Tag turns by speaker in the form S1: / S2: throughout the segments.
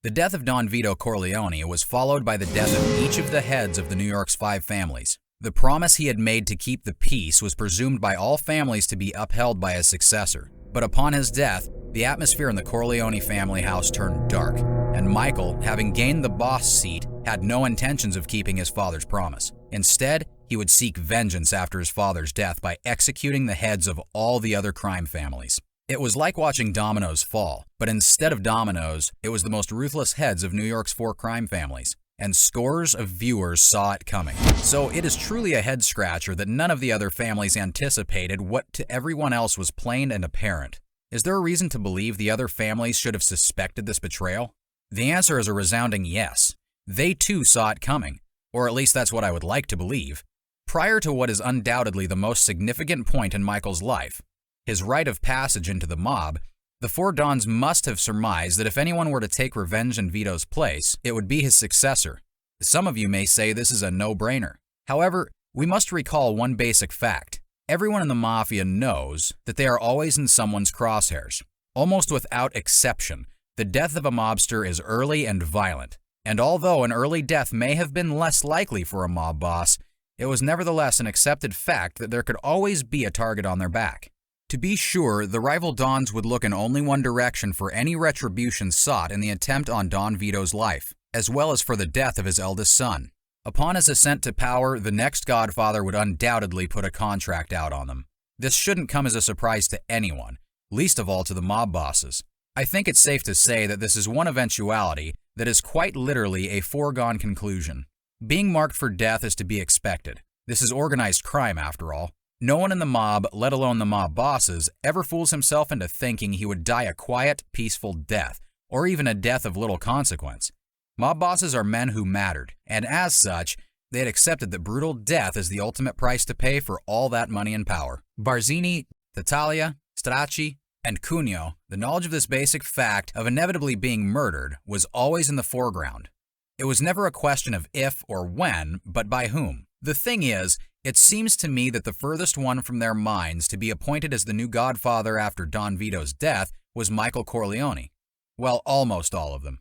S1: The death of Don Vito Corleone was followed by the death of each of the heads of the New York's 5 families. The promise he had made to keep the peace was presumed by all families to be upheld by his successor. But upon his death, the atmosphere in the Corleone family house turned dark, and Michael, having gained the boss seat, had no intentions of keeping his father's promise. Instead, he would seek vengeance after his father's death by executing the heads of all the other crime families. It was like watching dominoes fall, but instead of dominoes, it was the most ruthless heads of New York's 4 crime families, and scores of viewers saw it coming. So it is truly a head-scratcher that none of the other families anticipated what to everyone else was plain and apparent. Is there a reason to believe the other families should have suspected this betrayal? The answer is a resounding yes. They too saw it coming, or at least that's what I would like to believe. Prior to what is undoubtedly the most significant point in Michael's life, his rite of passage into the mob, the 4 Dons must have surmised that if anyone were to take revenge in Vito's place, it would be his successor. Some of you may say this is a no-brainer. However, we must recall one basic fact. Everyone in the Mafia knows that they are always in someone's crosshairs. Almost without exception, the death of a mobster is early and violent. And although an early death may have been less likely for a mob boss, it was nevertheless an accepted fact that there could always be a target on their back. To be sure, the rival Dons would look in only one direction for any retribution sought in the attempt on Don Vito's life, as well as for the death of his eldest son. Upon his ascent to power, the next godfather would undoubtedly put a contract out on them. This shouldn't come as a surprise to anyone, least of all to the mob bosses. I think it's safe to say that this is one eventuality that is quite literally a foregone conclusion. Being marked for death is to be expected. This is organized crime, after all. No one in the mob, let alone the mob bosses, ever fools himself into thinking he would die a quiet, peaceful death, or even a death of little consequence. Mob bosses are men who mattered, and as such, they had accepted that brutal death is the ultimate price to pay for all that money and power. Barzini, Tattaglia, Stracci, and Cuneo, the knowledge of this basic fact of inevitably being murdered was always in the foreground. It was never a question of if or when, but by whom. The thing is, it seems to me that the furthest one from their minds to be appointed as the new godfather after Don Vito's death was Michael Corleone. Well, almost all of them.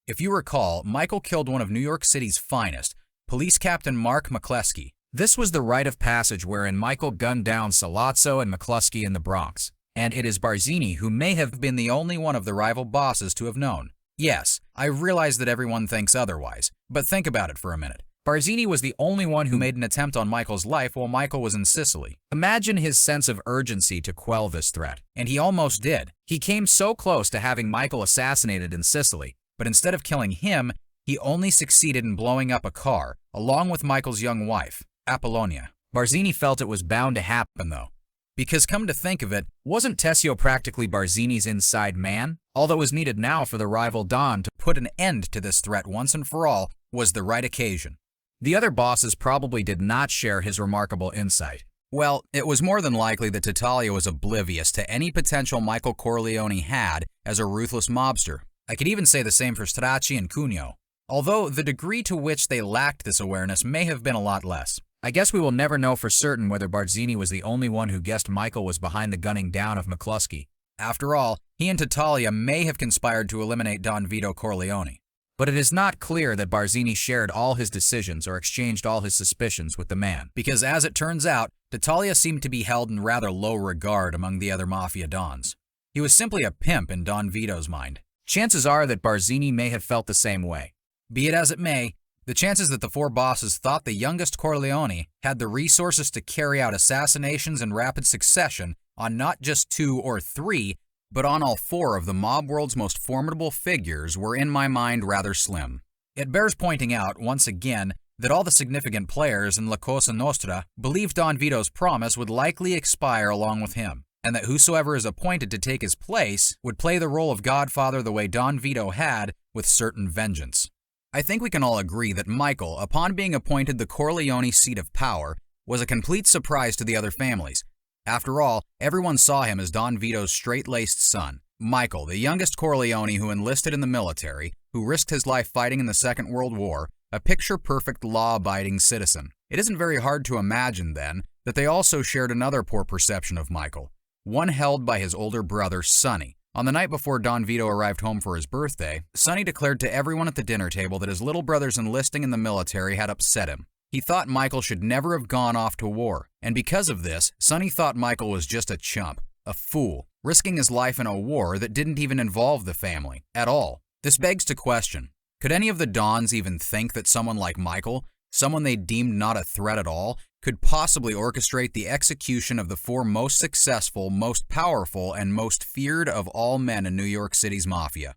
S1: If you recall, Michael killed one of New York City's finest, Police Captain Mark McCluskey. This was the rite of passage wherein Michael gunned down Salazzo and McCluskey in the Bronx, and it is Barzini who may have been the only one of the rival bosses to have known. Yes, I realize that everyone thinks otherwise, but think about it for a minute. Barzini was the only one who made an attempt on Michael's life while Michael was in Sicily. Imagine his sense of urgency to quell this threat, and he almost did. He came so close to having Michael assassinated in Sicily, but instead of killing him, he only succeeded in blowing up a car, along with Michael's young wife, Apollonia. Barzini felt it was bound to happen, though. Because come to think of it, wasn't Tessio practically Barzini's inside man? All that was needed now for the rival Don to put an end to this threat once and for all was the right occasion. The other bosses probably did not share his remarkable insight. Well, it was more than likely that Tattaglia was oblivious to any potential Michael Corleone had as a ruthless mobster. I could even say the same for Stracci and Cuneo, although the degree to which they lacked this awareness may have been a lot less. I guess we will never know for certain whether Barzini was the only one who guessed Michael was behind the gunning down of McCluskey. After all, he and Tattaglia may have conspired to eliminate Don Vito Corleone. But it is not clear that Barzini shared all his decisions or exchanged all his suspicions with the man, because as it turns out, Tattaglia seemed to be held in rather low regard among the other Mafia Dons. He was simply a pimp in Don Vito's mind. Chances are that Barzini may have felt the same way. Be it as it may, the chances that the 4 bosses thought the youngest Corleone had the resources to carry out assassinations in rapid succession on not just 2 or 3, but on all 4 of the mob world's most formidable figures were in my mind rather slim. It bears pointing out, once again, that all the significant players in La Cosa Nostra believed Don Vito's promise would likely expire along with him, and that whosoever is appointed to take his place would play the role of godfather the way Don Vito had, with certain vengeance. I think we can all agree that Michael, upon being appointed the Corleone seat of power, was a complete surprise to the other families. After all, everyone saw him as Don Vito's straight-laced son, Michael, the youngest Corleone who enlisted in the military, who risked his life fighting in the Second World War, a picture-perfect law-abiding citizen. It isn't very hard to imagine, then, that they also shared another poor perception of Michael, one held by his older brother, Sonny, On the night before Don Vito arrived home for his birthday, Sonny declared to everyone at the dinner table that his little brother's enlisting in the military had upset him. He thought Michael should never have gone off to war, and because of this, Sonny thought Michael was just a chump, a fool, risking his life in a war that didn't even involve the family at all. This begs to question, could any of the Dons even think that someone like Michael, someone they deemed not a threat at all, could possibly orchestrate the execution of the four most successful, most powerful, and most feared of all men in New York City's Mafia?